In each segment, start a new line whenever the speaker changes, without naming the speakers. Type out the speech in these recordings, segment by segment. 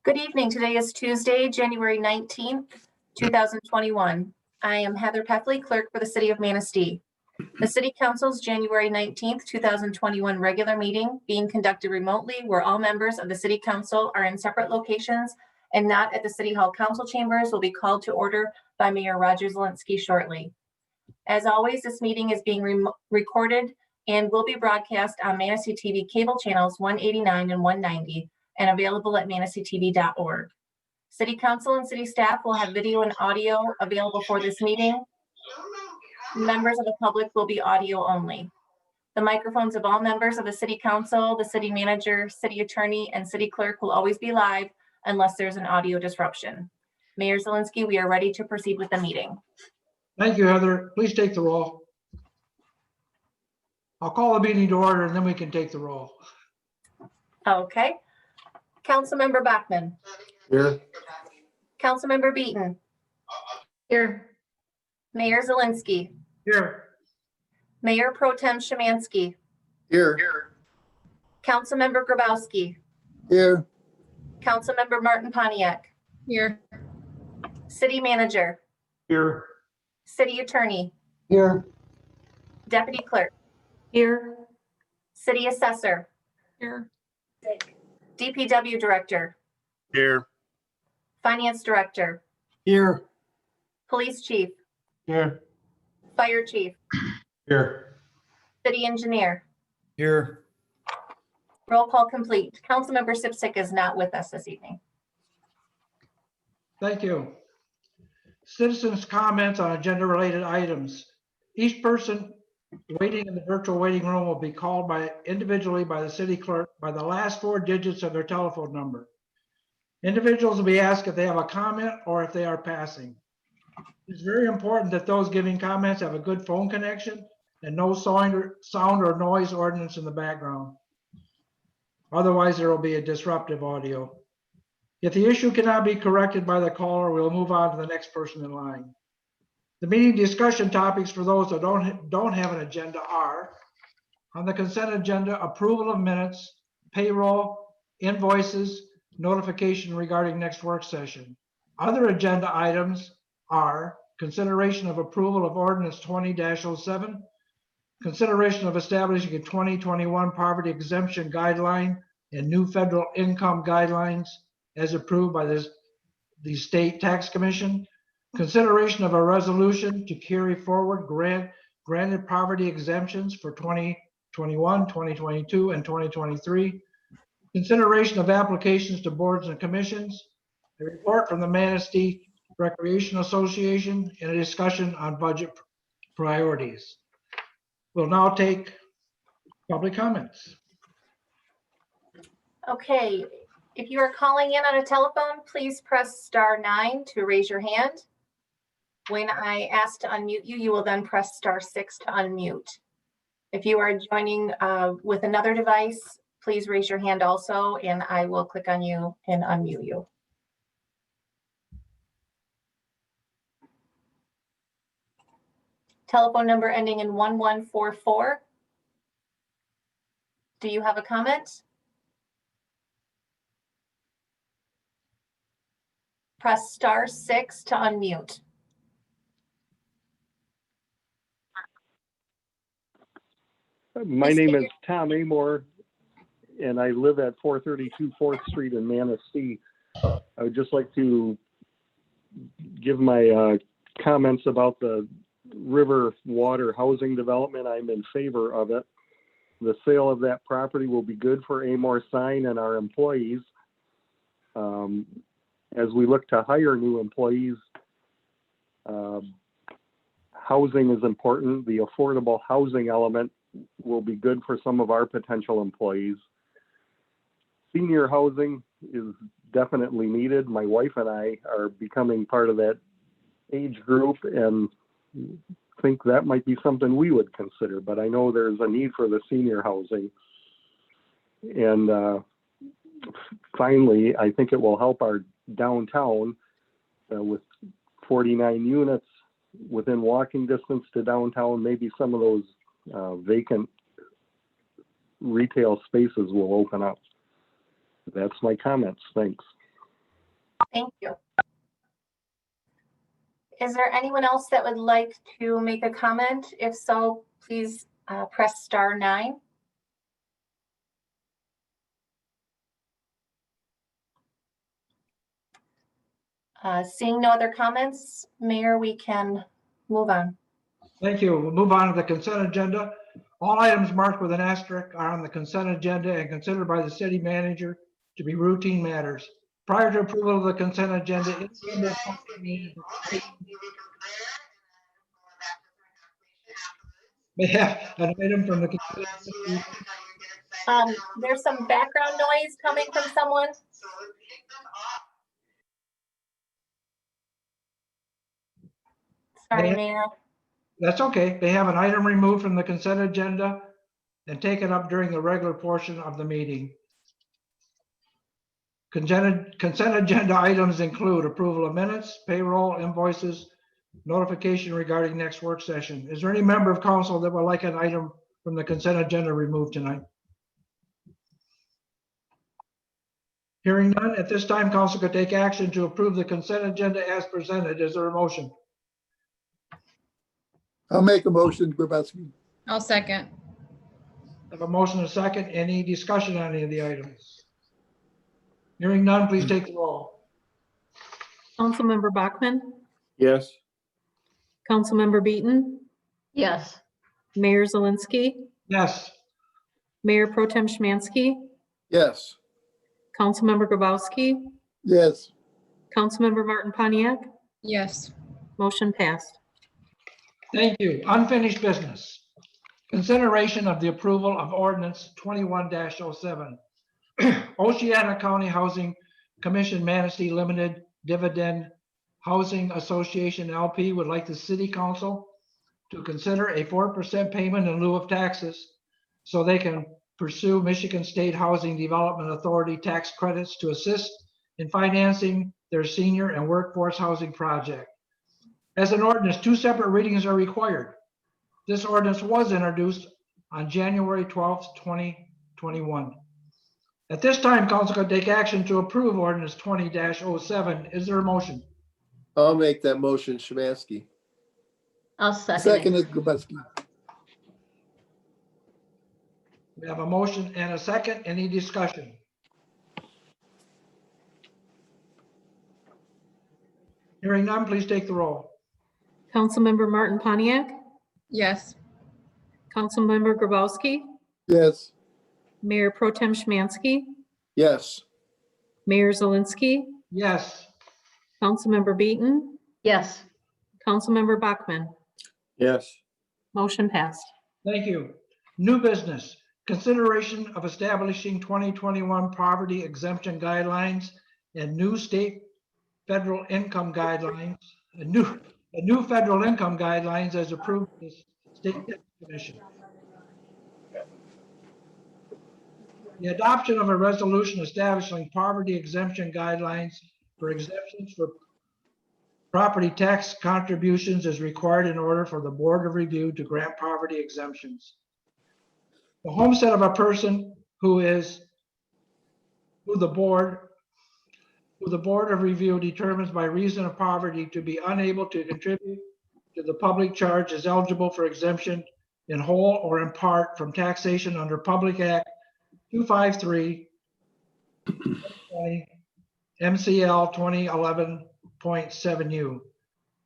Good evening. Today is Tuesday, January 19th, 2021. I am Heather Peffley, clerk for the City of Manistee. The City Council's January 19th, 2021 regular meeting being conducted remotely where all members of the City Council are in separate locations and not at the City Hall Council chambers will be called to order by Mayor Roger Zelensky shortly. As always, this meeting is being recorded and will be broadcast on Manistee TV cable channels 189 and 190 and available at manisteetv.org. City Council and City staff will have video and audio available for this meeting. Members of the public will be audio only. The microphones of all members of the City Council, the City Manager, City Attorney, and City Clerk will always be live unless there's an audio disruption. Mayor Zelensky, we are ready to proceed with the meeting.
Thank you, Heather. Please take the roll. I'll call the meeting to order and then we can take the roll.
Okay. Councilmember Bachman.
Here.
Councilmember Beaton.
Here.
Mayor Zelensky.
Here.
Mayor Pro Tem Szymanski.
Here.
Councilmember Grabowski.
Here.
Councilmember Martin Pontiac.
Here.
City Manager.
Here.
City Attorney.
Here.
Deputy Clerk.
Here.
City Assessor.
Here.
DPW Director.
Here.
Finance Director.
Here.
Police Chief.
Here.
Fire Chief.
Here.
City Engineer.
Here.
Roll call complete. Councilmember Sipsick is not with us this evening.
Thank you. Citizens' comments on agenda-related items. Each person waiting in the virtual waiting room will be called individually by the city clerk by the last four digits of their telephone number. Individuals will be asked if they have a comment or if they are passing. It's very important that those giving comments have a good phone connection and no sound or noise ordinance in the background. Otherwise, there will be a disruptive audio. If the issue cannot be corrected by the caller, we'll move on to the next person in line. The meeting discussion topics for those that don't have an agenda are on the consent agenda: approval of minutes, payroll, invoices, notification regarding next work session. Other agenda items are consideration of approval of ordinance 20-07, consideration of establishing a 2021 poverty exemption guideline and new federal income guidelines as approved by the State Tax Commission, consideration of a resolution to carry forward granted poverty exemptions for 2021, 2022, and 2023, consideration of applications to boards and commissions, a report from the Manistee Rec Association, and a discussion on budget priorities. We'll now take public comments.
Okay, if you are calling in on a telephone, please press *9 to raise your hand. When I ask to unmute you, you will then press *6 to unmute. If you are joining with another device, please raise your hand also, and I will click on you and unmute you. Telephone number ending in 1144. Do you have a comment? Press *6 to unmute.
My name is Tom Amore, and I live at 432 4th Street in Manistee. I would just like to give my comments about the river water housing development. I'm in favor of it. The sale of that property will be good for Amore Sign and our employees. As we look to hire new employees, housing is important. The affordable housing element will be good for some of our potential employees. Senior housing is definitely needed. My wife and I are becoming part of that age group and think that might be something we would consider, but I know there's a need for the senior housing. And finally, I think it will help our downtown with 49 units within walking distance to downtown. Maybe some of those vacant retail spaces will open up. That's my comments. Thanks.
Thank you. Is there anyone else that would like to make a comment? If so, please press star 9. Seeing no other comments, Mayor, we can move on.
Thank you. We'll move on to the consent agenda. All items marked with an asterisk are on the consent agenda and considered by the city manager to be routine matters. Prior to approval of the consent agenda, may have an item from the consent agenda.
There's some background noise coming from someone. Sorry, Mayor.
That's okay. They have an item removed from the consent agenda and taken up during the regular portion of the meeting. Consent agenda items include approval of minutes, payroll, invoices, notification regarding next work session. Is there any member of council that would like an item from the consent agenda removed tonight? Hearing none, at this time, council could take action to approve the consent agenda as presented. Is there a motion?
I'll make a motion, Grabowski.
I'll second.
I have a motion and a second. Any discussion on any of the items? Hearing none, please take the roll.
Councilmember Bachmann,
Yes.
Councilmember Beaton,
Yes.
Mayor Zelinski,
Yes.
Mayor Pro Tem Szymanski,
Yes.
Councilmember Grabowski,
Yes.
Councilmember Martin Pontiac,
Yes. motion
passed.
Thank you. Unfinished business. Consideration of the approval of ordinance 21-07. Oceana County Housing Commission Manistee Limited Dividend Housing Association LP would like the city council to consider a 4% payment in lieu of taxes so they can pursue Michigan State Housing Development Authority tax credits to assist in financing their senior and workforce housing project. As an ordinance, 2 separate readings are required. This ordinance was introduced on January 12th, 2021. At this time, council could take action to approve ordinance 20-07. Is there a motion?
I'll make that motion, Szymanski.
I'll second
Second
it.
is Grabowski.
We have a motion and a second. Any discussion? Hearing none, please take the roll.
Councilmember Martin Pontiac,
Yes.
Councilmember Grabowski,
Yes.
Mayor Pro Tem Szymanski,
Yes.
Mayor Zelinski,
Yes.
Councilmember Beaton,
Yes.
Councilmember Bachmann,
Yes.
motion passed.
Thank you. New business. Consideration of establishing 2021 poverty exemption guidelines and new state federal income guidelines, a new federal income guidelines as approved by the State Tax Commission. The adoption of a resolution establishing poverty exemption guidelines for exemptions for property tax contributions is required in order for the Board of Review to grant poverty exemptions. The homestead of a person who the Board of Review determines by reason of poverty to be unable to contribute to the public charge is eligible for exemption in whole or in part from taxation under Public Act 253, MCL 2011.7U.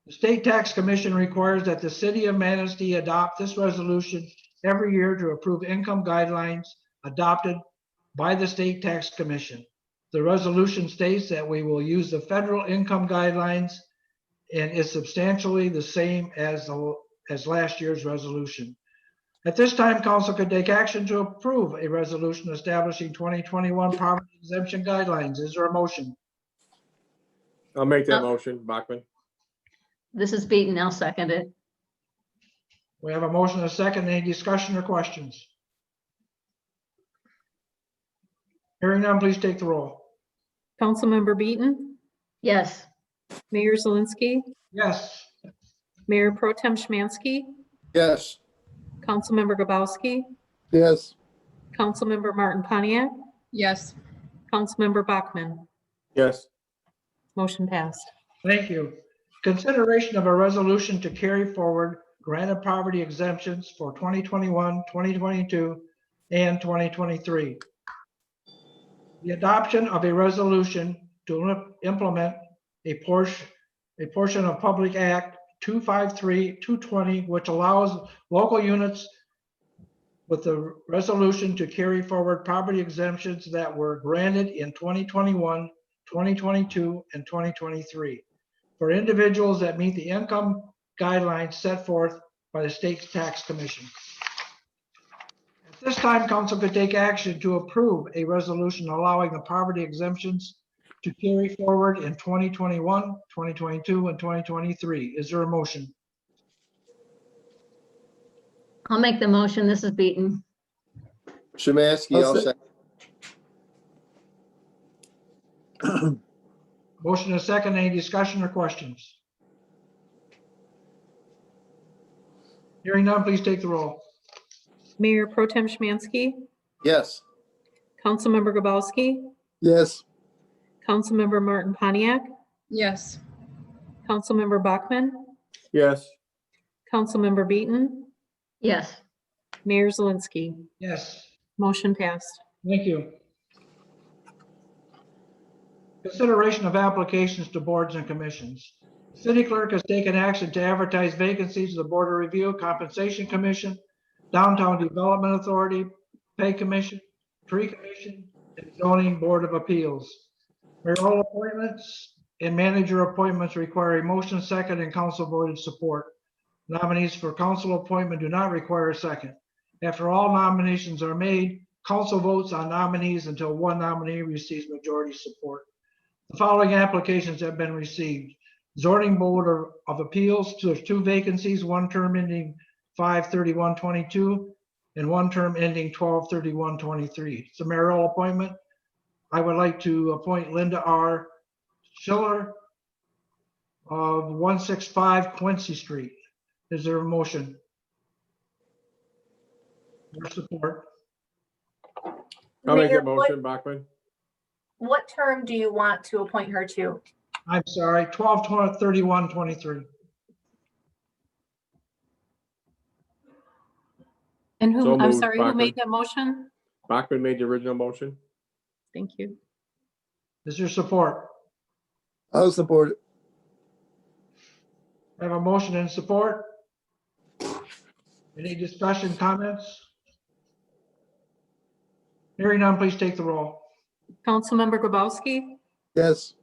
The State Tax Commission requires that the City of Manistee adopt this resolution every year to approve income guidelines adopted by the State Tax Commission. The resolution states that we will use the federal income guidelines and is substantially the same as last year's resolution. At this time, council could take action to approve a resolution establishing 2021 poverty exemption guidelines. Is there a motion?
I'll make that motion, Bachman.
This is Beaton. I'll second it.
We have a motion and a second. Any discussion or questions? Hearing none, please take the roll.
Councilmember Beaton,
Yes.
Mayor Zelinski,
Yes.
Mayor Pro Tem Szymanski,
Yes.
Councilmember Grabowski,
Yes.
Councilmember Martin Pontiac,
Yes.
Councilmember Bachmann,
Yes.
Motion passed.
Thank you. Consideration of a resolution to carry forward granted poverty exemptions for 2021, 2022, and 2023. The adoption of a resolution to implement a portion of Public Act 253-220, which allows local units with the resolution to carry forward poverty exemptions that were granted in 2021, 2022, and 2023 for individuals that meet the income guidelines set forth by the state tax commission. At this time, council could take action to approve a resolution allowing the poverty exemptions to carry forward in 2021, 2022, and 2023. Is there a motion?
I'll make the motion. This is Beaton.
Szymanski, I'll second.
Motion is second. Any discussion or questions? Hearing none, please take the roll.
Mayor Pro Tem Szymanski,
Yes.
Councilmember Grabowski,
Yes.
Councilmember Martin Pontiac,
Yes.
Councilmember Bachmann,
Yes.
Councilmember Beaton,
Yes.
Mayor Zelinski.
Yes.
Motion passed.
Thank you. Consideration of applications to boards and commissions. City clerk has taken action to advertise vacancies to the Board of Review, Compensation Commission, Downtown Development Authority, Pay Commission, Tree Commission, and Zoning Board of Appeals. Mayoral appointments and manager appointments require a motion second and council voted support. Nominees for council appointment do not require a second. After all nominations are made, council votes on nominees until one nominee receives majority support. The following applications have been received. Zoning Board of Appeals, there's 2 vacancies, one term ending 5/31/22 and one term ending 12/31/23. It's a mayoral appointment. I would like to appoint Linda R. Schiller of 165 Quincy Street. Is there a motion? Your support.
I'll make
Mayor,
that motion, Bachman.
what term do you want to appoint her to?
I'm sorry, 12/31/23.
And
So
who, I'm
moved,
sorry, who
Bachmann.
made that motion?
Bachman made the original motion.
Thank you.
Is there support?
I'll support it.
I have a motion and support. Any discussion, comments? Hearing none, please take the roll.
Councilmember Grabowski,
Yes.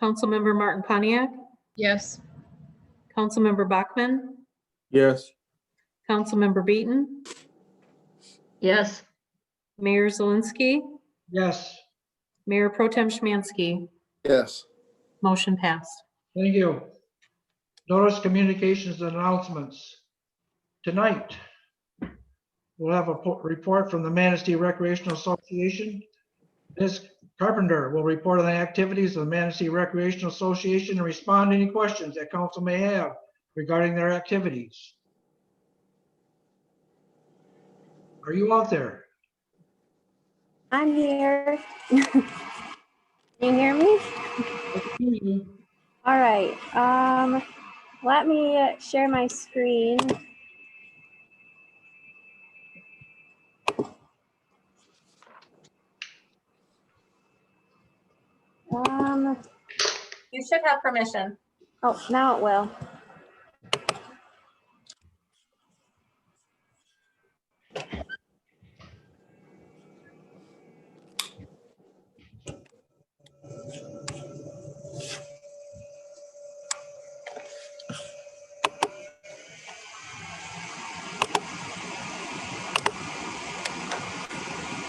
Councilmember Martin Pontiac,
Yes.
Councilmember Bachmann,
Yes.
Councilmember Beaton,
Yes.
Mayor Zelinski,
Yes,
Mayor Pro Tem Szymanski.
Yes.
Motion passed.
thank you. Notice, communications, and announcements. Tonight, we'll have a report from the Manistee Recreational Association. Ms. Carpenter will report on the activities of the Manistee Recreational Association and respond to any questions that council may have regarding their activities. Are you out there?
I'm here. Can you hear me?
I can hear you.
All right. Let me share my screen.
You should have permission.
Oh, now it will.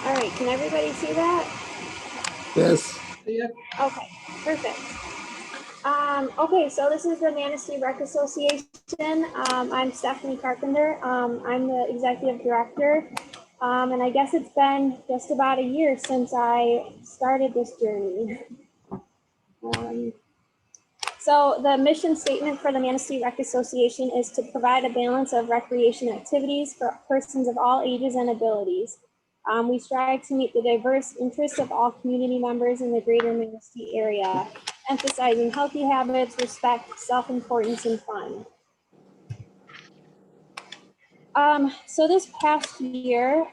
All right, can everybody see that?
Yes.
See it?
Okay, perfect. Okay, so this is the Manistee Rec Association. I'm Stephanie Carpenter. I'm the executive director. And I guess it's been just about a year since I started this journey. So the mission statement for the Manistee Rec Association is to provide a balance of recreation activities for persons of all ages and abilities. We strive to meet the diverse interests of all community members in the greater Manistee area. emphasizing healthy habits, respect, self-importance, and fun. So this past year,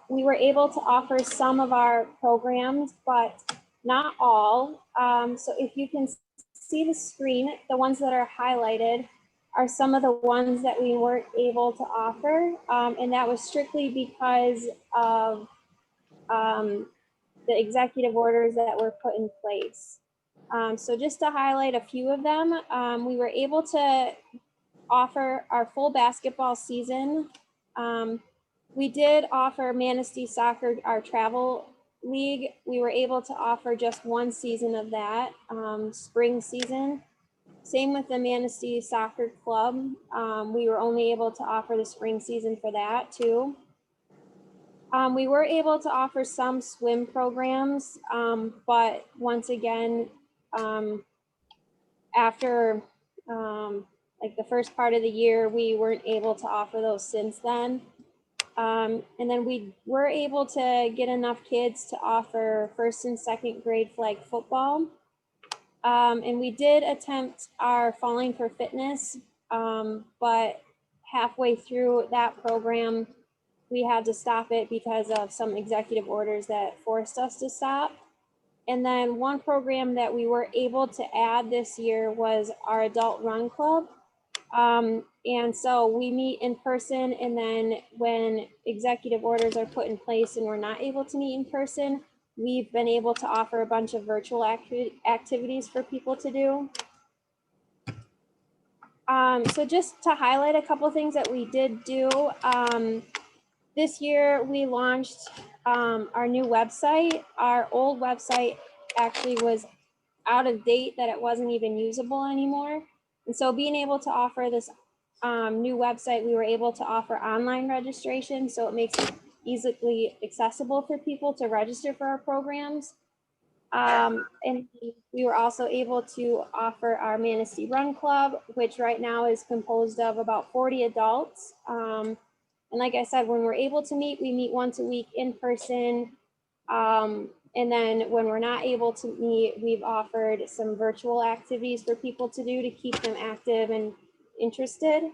we were able to offer some of our programs, but not all. So if you can see the screen, the ones that are highlighted are some of the ones that we weren't able to offer. And that was strictly because of the executive orders that were put in place. So just to highlight a few of them, we were able to offer our full basketball season. We did offer Manistee Soccer, our travel league. We were able to offer just one season of that, spring season. Same with the Manistee Soccer Club. We were only able to offer the spring season for that too. We were able to offer some swim programs, but once again, after like the first part of the year, we weren't able to offer those since then. And then we were able to get enough kids to offer first and second grade flag football. And we did attempt our Falling for Fitness, but halfway through that program, we had to stop it because of some executive orders that forced us to stop. And then one program that we were able to add this year was our Adult Run Club. And so we meet in person, and then when executive orders are put in place and we're not able to meet in person, we've been able to offer a bunch of virtual activities for people to do. So just to highlight a couple of things that we did do, this year we launched our new website. Our old website actually was out of date, that it wasn't even usable anymore. And so being able to offer this new website, we were able to offer online registration, so it makes it easily accessible for people to register for our programs. And we were also able to offer our Manistee Run Club, which right now is composed of about 40 adults. And like I said, when we're able to meet, we meet once a week in person. And then when we're not able to meet, we've offered some virtual activities for people to do to keep them active and interested.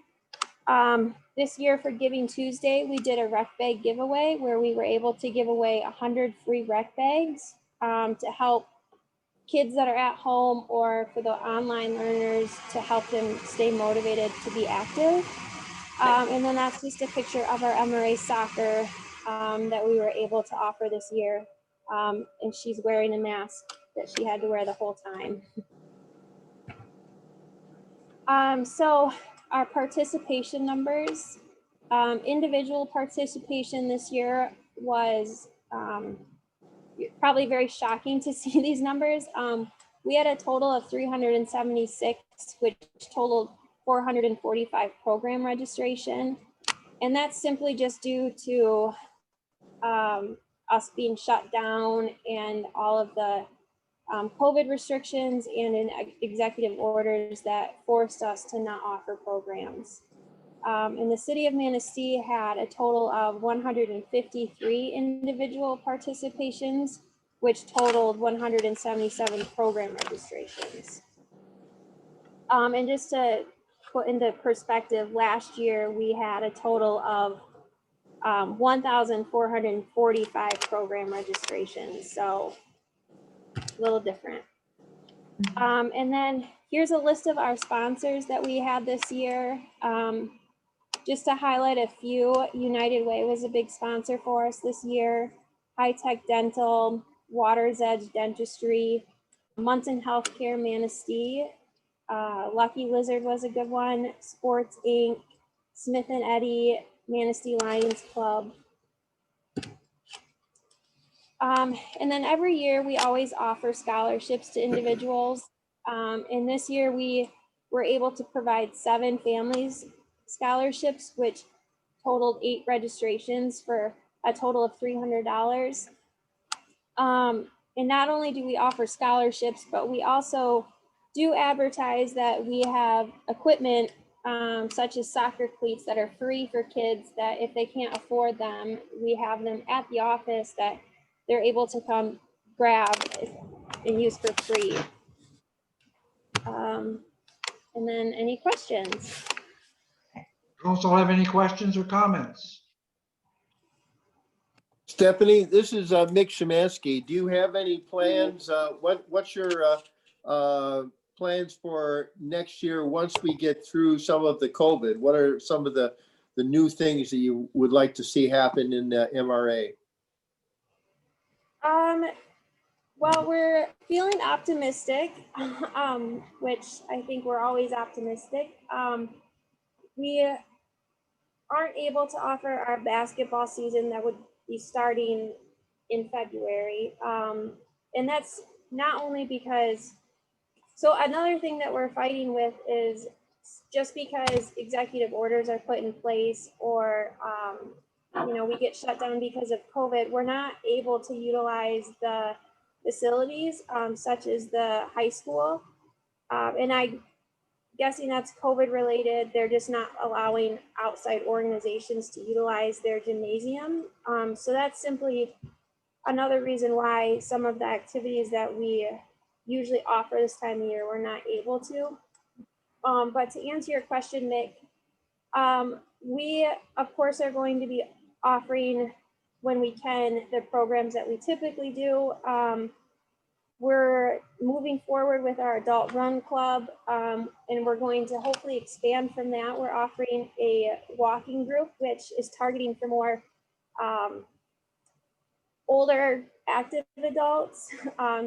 This year for Giving Tuesday, we did a rec bag giveaway where we were able to give away 100 free rec bags to help kids that are at home, or for the online learners to help them stay motivated to be active. And then that's just a picture of our MRA soccer that we were able to offer this year. And she's wearing a mask that she had to wear the whole time. So our participation numbers, individual participation this year was probably very shocking to see these numbers. We had a total of 376, which totaled 445 program registration. And that's simply just due to us being shut down and all of the COVID restrictions and in executive orders that forced us to not offer programs. And the city of Manistee had a total of 153 individual participations, which totaled 177 program registrations. And just to put into perspective, last year we had a total of 1,445 program registrations, so a little different. And then here's a list of our sponsors that we had this year. Just to highlight a few, United Way was a big sponsor for us this year. High Tech Dental, Water's Edge Dentistry, Munson Healthcare Manistee, Lucky Lizard was a good one, Sports Inc., Smith and Eddy, Manistee Lions Club. And then every year we always offer scholarships to individuals. And this year we were able to provide 7 families scholarships, which totaled 8 registrations for a total of $300. And not only do we offer scholarships, but we also do advertise that we have equipment such as soccer cleats that are free for kids, that if they can't afford them, we have them at the office that they're able to come grab and use for free. And then any questions?
Council have any questions or comments?
Stephanie, this is Mick Shemansky. Do you have any plans? What's your plans for next year once we get through some of the COVID? What are some of the new things that you would like to see happen in MRA?
Well, we're feeling optimistic, which I think we're always optimistic. We aren't able to offer our basketball season that would be starting in February. And that's not only because, so another thing that we're fighting with is just because executive orders are put in place or, we get shut down because of COVID, we're not able to utilize the facilities such as the high school. And I'm guessing that's COVID related. They're just not allowing outside organizations to utilize their gymnasium. So that's simply another reason why some of the activities that we usually offer this time of year, we're not able to. But to answer your question, Nick, we of course are going to be offering when we can the programs that we typically do. We're moving forward with our adult run club, and we're going to hopefully expand from that. We're offering a walking group, which is targeting for more older active adults,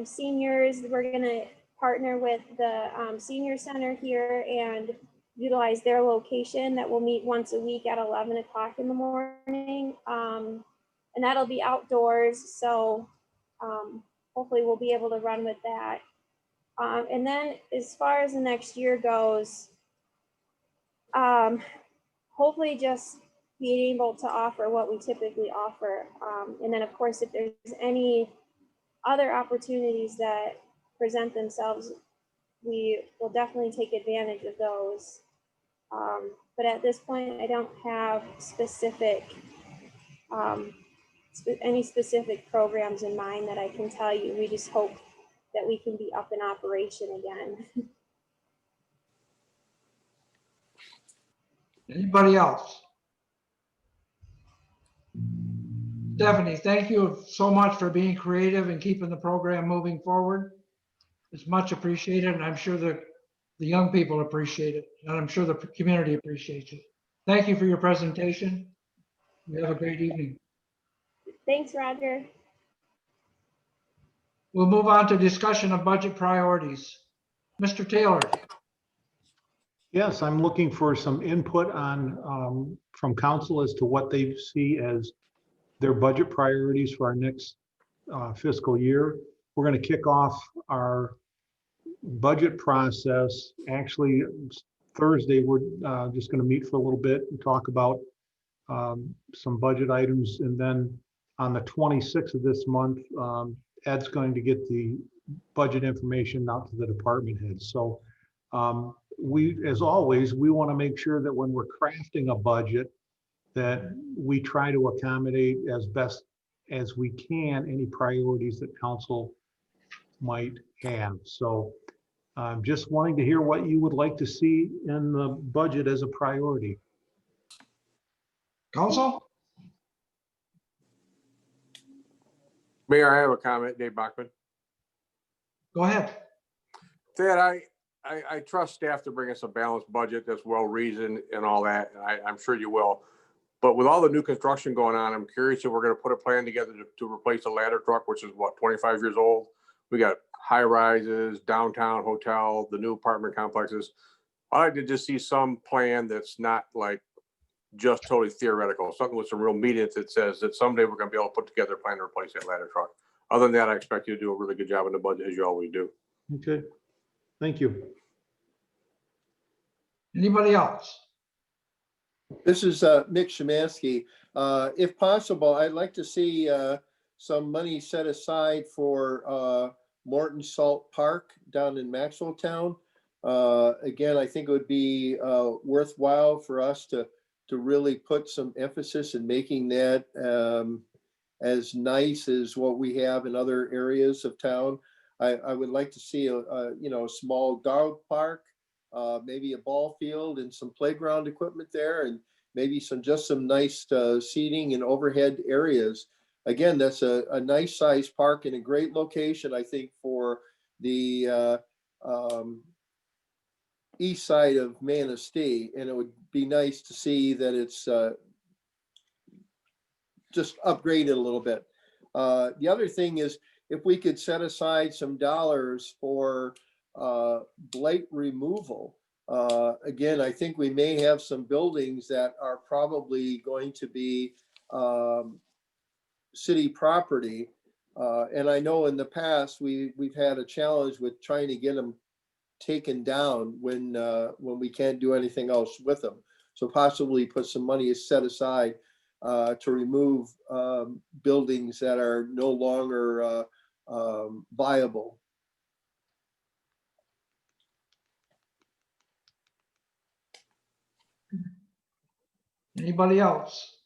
seniors. We're going to partner with the senior center here and utilize their location that will meet once a week at 11 o'clock in the morning. And that'll be outdoors. So hopefully we'll be able to run with that. And then as far as the next year goes, hopefully just being able to offer what we typically offer. And then of course, if there's any other opportunities that present themselves, we will definitely take advantage of those. But at this point, I don't have any specific programs in mind that I can tell you. We just hope that we can be up in operation again.
Anybody else? Stephanie, thank you so much for being creative and keeping the program moving forward. It's much appreciated, and I'm sure the young people appreciate it, and I'm sure the community appreciates it. Thank you for your presentation. You have a great evening.
Thanks, Roger.
We'll move on to discussion of budget priorities. Mr. Taylor.
Yes, I'm looking for some input on, from council as to what they see as their budget priorities for our next fiscal year. We're going to kick off our budget process. Actually, Thursday, we're just going to meet for a little bit and talk about some budget items. And then on the 26th of this month, Ed's going to get the budget information out to the department heads. So we, as always, we want to make sure that when we're crafting a budget, that we try to accommodate as best as we can any priorities that council might have. So I'm just wanting to hear what you would like to see in the budget as a priority.
Council?
Mayor, I have a comment, Dave Bachman.
Go ahead.
Thad, I trust staff to bring us a balanced budget that's well-reasoned and all that, and I'm sure you will. But with all the new construction going on, I'm curious if we're going to put a plan together to replace the ladder truck, which is what, 25 years old. We got high rises, downtown hotel, the new apartment complexes. I'd like to just see some plan that's not like just totally theoretical, something with some real meat in it that says that someday we're going to be able to put together a plan to replace that ladder truck. Other than that, I expect you to do a really good job in the budget as you always do.
Okay, thank you.
Anybody else?
This is Mick Shemansky. If possible, I'd like to see some money set aside for Morton Salt Park down in Maxwelltown. Again, I think it would be worthwhile for us to really put some emphasis in making that as nice as what we have in other areas of town. I would like to see a small dog park, maybe a ball field and some playground equipment there, and maybe some nice seating and overhead areas. Again, that's a nice sized park in a great location, I think, for the east side of Manistee, and it would be nice to see that it's just upgraded a little bit. The other thing is, if we could set aside some dollars for blight removal. Again, I think we may have some buildings that are probably going to be city property. And I know in the past, we've had a challenge with trying to get them taken down when we can't do anything else with them. So possibly put some money set aside to remove buildings that are no longer viable.
Anybody else?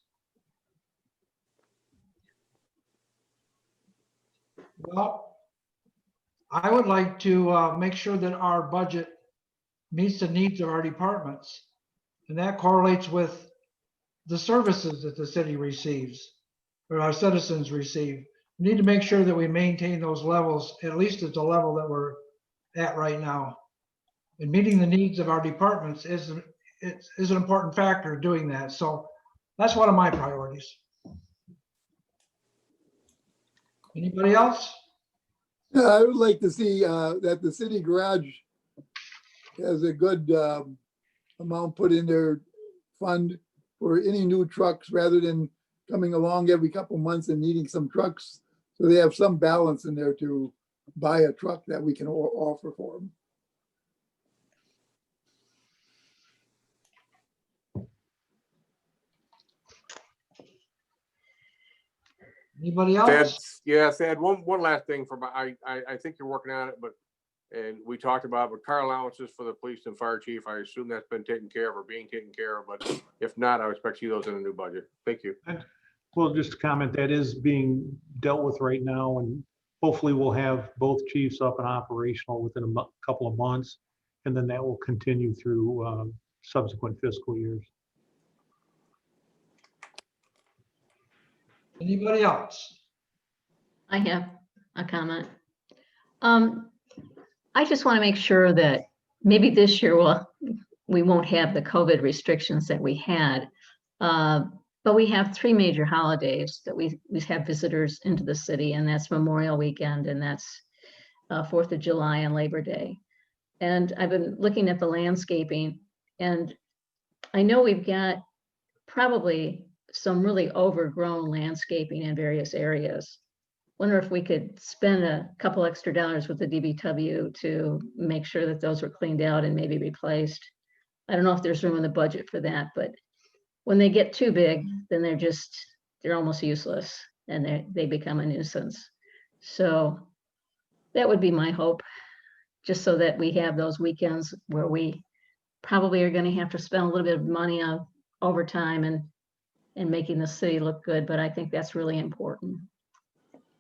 Well, I would like to make sure that our budget meets the needs of our departments. And that correlates with the services that the city receives or our citizens receive. We need to make sure that we maintain those levels, at least at the level that we're at right now. And meeting the needs of our departments is an important factor in doing that. So that's one of my priorities. Anybody else?
I would like to see that the city garage has a good amount put in their fund for any new trucks rather than coming along every couple months and needing some trucks. So they have some balance in there to buy a truck that we can offer for them.
Anybody
Thad,
else?
yeah, Thad, one last thing I think you're working on it, and we talked about with car allowances for the police and fire chief. I assume that's been taken care of or being taken care of, but if not, I would expect to see those in a new budget. Thank you.
Well, just to comment, that is being dealt with right now, and hopefully we'll have both chiefs up and operational within a couple of months, and then that will continue through subsequent fiscal years.
Anybody else?
I have a comment. I just want to make sure that maybe this year we won't have the COVID restrictions that we had. But we have 3 major holidays that we have visitors into the city, and that's Memorial Weekend, and that's 4th of July and Labor Day. And I've been looking at the landscaping, and I know we've got probably some really overgrown landscaping in various areas. Wonder if we could spend a couple extra dollars with the DBW to make sure that those were cleaned out and maybe replaced. I don't know if there's room in the budget for that, but when they get too big, then they're almost useless and they become a nuisance. So that would be my hope, just so that we have those weekends where we probably are going to have to spend a little bit of money on overtime and making the city look good. But I think that's really important.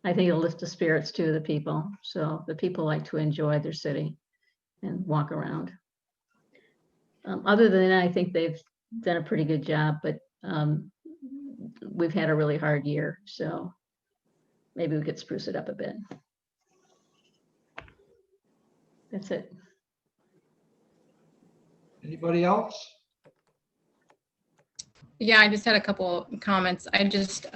I think it'll lift the spirits too of the people. So the people like to enjoy their city and walk around. Other than that, I think they've done a pretty good job, but we've had a really hard year, so maybe we could spruce it up a bit. That's it.
Anybody else?
Yeah, I just had a couple comments. I just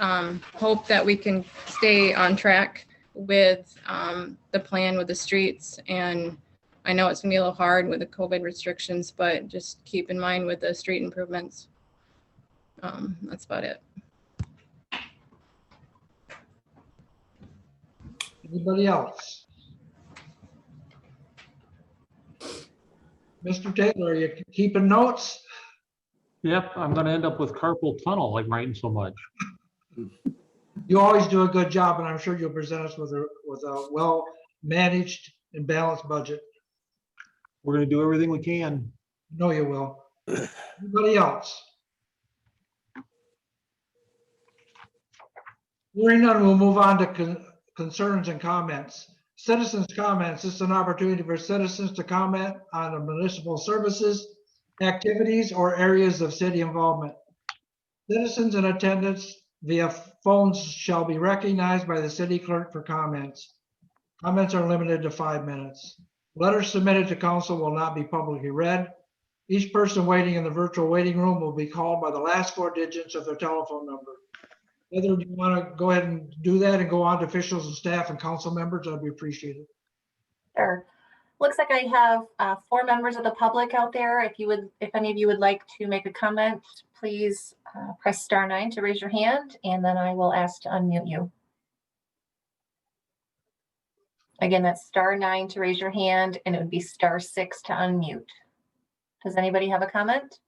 hope that we can stay on track with the plan with the streets. And I know it's gonna be a little hard with the COVID restrictions, but just keep in mind with the street improvements. That's about it.
Anybody else? Mr. Taylor, are you keeping notes?
Yep, I'm gonna end up with carpal tunnel, like writing so much.
You always do a good job, and I'm sure you'll present us with a well-managed and balanced budget.
We're gonna do everything we can.
No, you will. Anybody else? Hearing none, we'll move on to concerns and comments. Citizens' comments. This is an opportunity for citizens to comment on the municipal services, activities, or areas of city involvement. Citizens in attendance via phones shall be recognized by the city clerk for comments. Comments are limited to 5 minutes. Letters submitted to council will not be publicly read. Each person waiting in the virtual waiting room will be called by the last 4 digits of their telephone number. Heather, do you want to go ahead and do that and go on to officials and staff and council members? That'd be appreciated.
Sure. Looks like I have 4 members of the public out there. If any of you would like to make a comment, please press *9 to raise your hand, and then I will ask to unmute you. Again, that's *9 to raise your hand, and it would be *6 to unmute. Does anybody have a comment?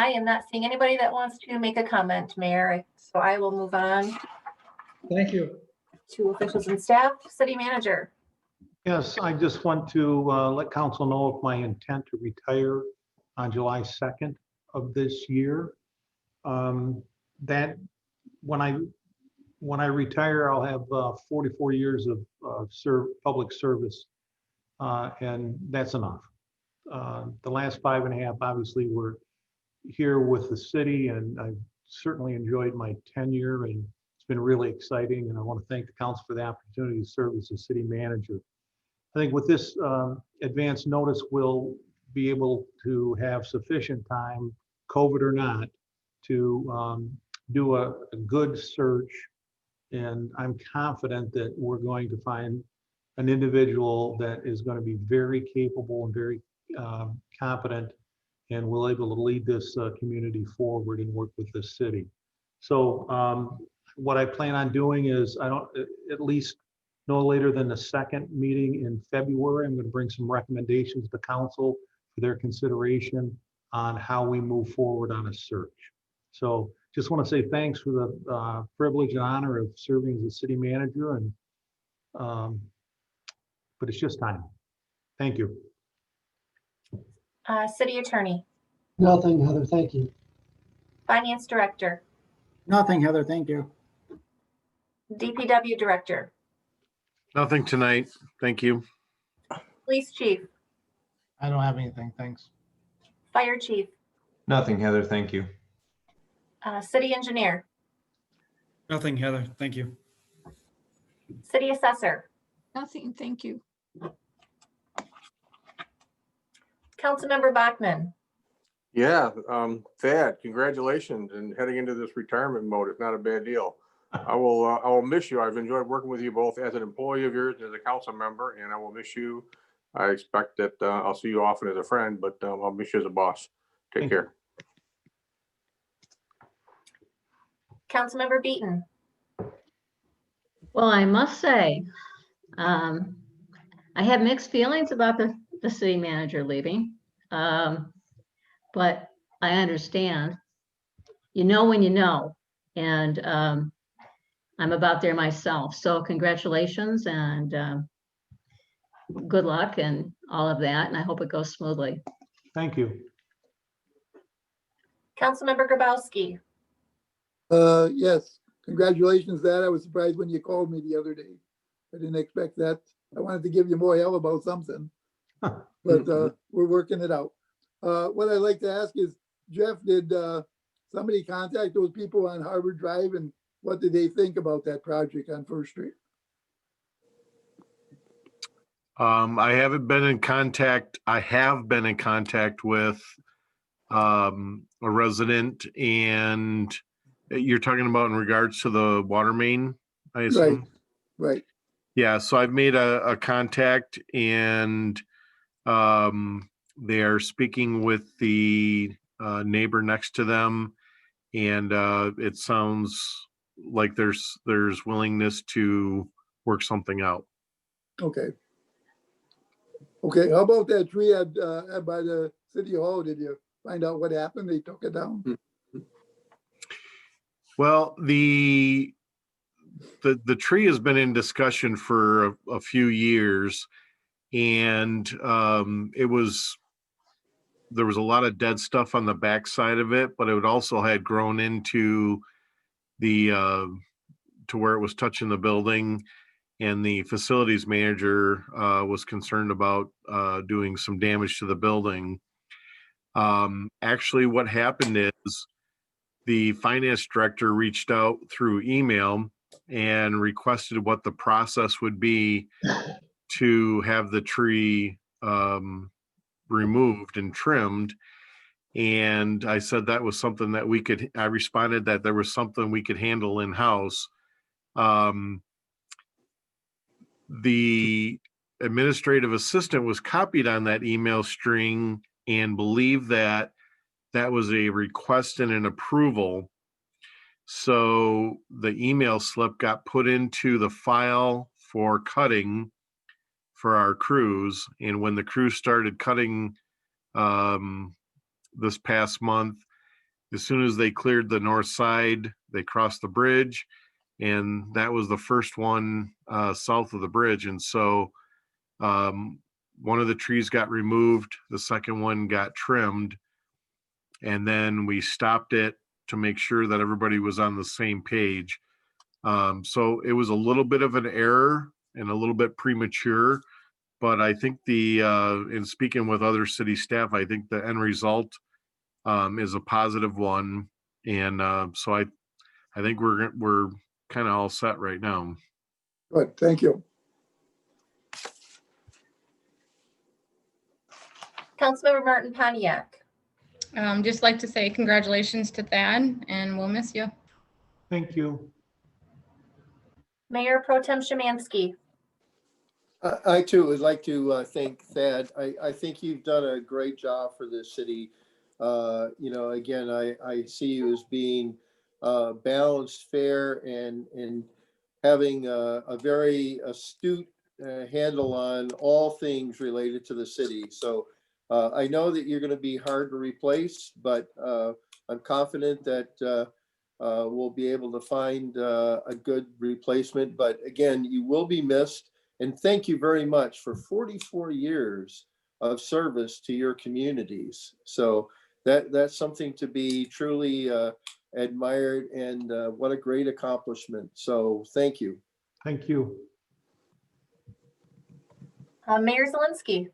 I am not seeing anybody that wants to make a comment, Mayor, so I will move on
Thank you.
to officials and staff. City Manager.
Yes, I just want to let council know of my intent to retire on July 2nd of this year. That when I retire, I'll have 44 years of public service, and that's enough. The last 5.5 obviously were here with the city, and I've certainly enjoyed my tenure, and it's been really exciting. And I want to thank the council for the opportunity to serve as a city manager. I think with this advance notice, we'll be able to have sufficient time, COVID or not, to do a good search. And I'm confident that we're going to find an individual that is going to be very capable and very competent, and will able to lead this community forward and work with the city. So what I plan on doing is, at least no later than the 2nd meeting in February, I'm going to bring some recommendations to council for their consideration on how we move forward on a search. So just want to say thanks for the privilege and honor of serving as a city manager, and but it's just time. Thank you.
City Attorney.
Nothing, Heather, thank you.
Finance Director.
Nothing, Heather, thank you.
DPW Director.
Nothing tonight. Thank you.
Police Chief.
I don't have anything, thanks.
Fire Chief.
Nothing, Heather, thank you.
City Engineer.
Nothing, Heather, thank you.
City Assessor.
Nothing, thank you.
Councilmember Bachman.
Yeah, Thad, congratulations, and heading into this retirement mode. It's not a bad deal. I will miss you. I've enjoyed working with you both as an employee of yours and as a council member, and I will miss you. I expect that I'll see you often as a friend, but I'll miss you as a boss. Take care.
Councilmember Beaton.
Well, I must say, I have mixed feelings about the city manager leaving. But I understand, you know when you know, and I'm about there myself. So congratulations and good luck and all of that. And I hope it goes smoothly.
Thank you.
Councilmember Grabowski.
Yes, congratulations, that. I was surprised when you called me the other day. I didn't expect that. I wanted to give you more hell about something, but we're working it out. What I'd like to ask is, Jeff, did somebody contact those people on Harvard Drive, and what did they think about that project on First Street?
I haven't been in contact. I have been in contact with a resident, and you're talking about in regards to the water main, I assume?
Right.
Yeah, so I've made a contact, and they are speaking with the neighbor next to them, and it sounds like there's willingness to work something out.
Okay. Okay, how about that tree at by the city hall? Did you find out what happened? They took it down?
Well, the tree has been in discussion for a few years, and it was there was a lot of dead stuff on the backside of it, but it also had grown into the, to where it was touching the building. And the facilities manager was concerned about doing some damage to the building. Actually, what happened is the finance director reached out through email and requested what the process would be to have the tree removed and trimmed. And I said that was something that we could, I responded that there was something we could handle in-house. The administrative assistant was copied on that email string and believed that that was a request and an approval. So the email slip got put into the file for cutting for our crews. And when the crew started cutting this past month, as soon as they cleared the north side, they crossed the bridge, and that was the first one south of the bridge. And so one of the trees got removed, the second one got trimmed, and then we stopped it to make sure that everybody was on the same page. So it was a little bit of an error and a little bit premature, but I think in speaking with other city staff, I think the end result is a positive one. And so I think we're kind of all set right now.
Good, thank you.
Councilmember Martin Pontiac.
Just like to say congratulations to Thad, and we'll miss you.
Thank you.
Mayor Pro Tem Szymanski.
I too would like to thank Thad. I think you've done a great job for this city. Again, I see you as being balanced, fair, and having a very astute handle on all things related to the city. So I know that you're going to be hard to replace, but I'm confident that we'll be able to find a good replacement. But again, you will be missed. And thank you very much for 44 years of service to your communities. So that's something to be truly admired, and what a great accomplishment. So thank you.
Thank you.
Mayor Zelinski.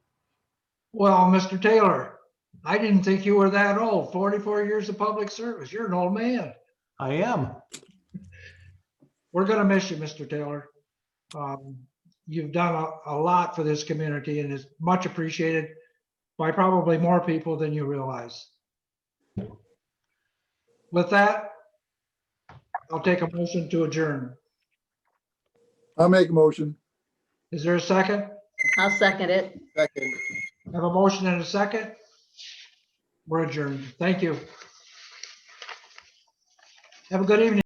Well, Mr. Taylor, I didn't think you were that old. 44 years of public service. You're an old man.
I am.
We're going to miss you, Mr. Taylor. You've done a lot for this community, and is much appreciated by probably more people than you realize. With that, I'll take a motion to adjourn.
I'll make a motion.
Is there a second?
I'll second it.
Second.
I have a motion and a second. We're adjourned. Thank you. Have a good evening.